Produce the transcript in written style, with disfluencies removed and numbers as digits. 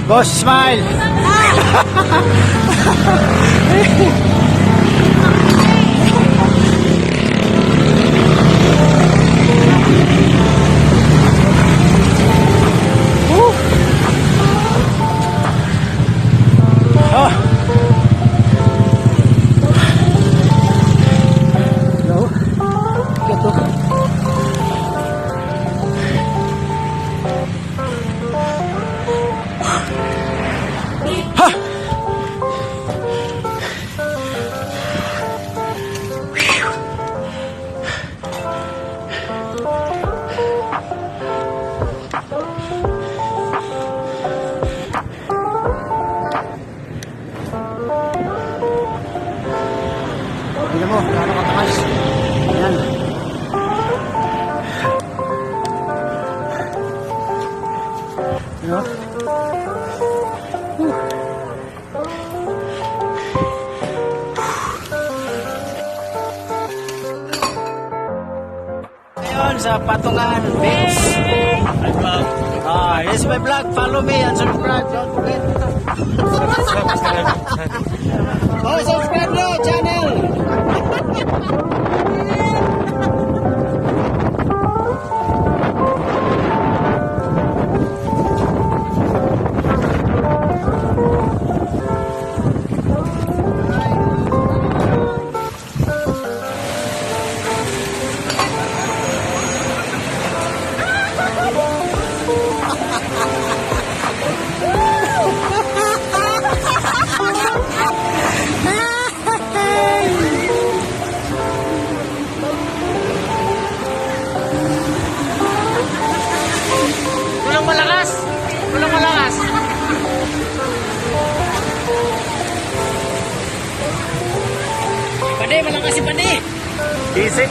Boss, smile! Tingnan mo, nakakatakas. Ayan. Ano? Ngayon sa Patungan Beach. This is my vlog. Follow me and subscribe. Don't forget. Oh, subscribe na channel. Walang malakas. Walang malakas. Pade, malakas si Pade. Isip.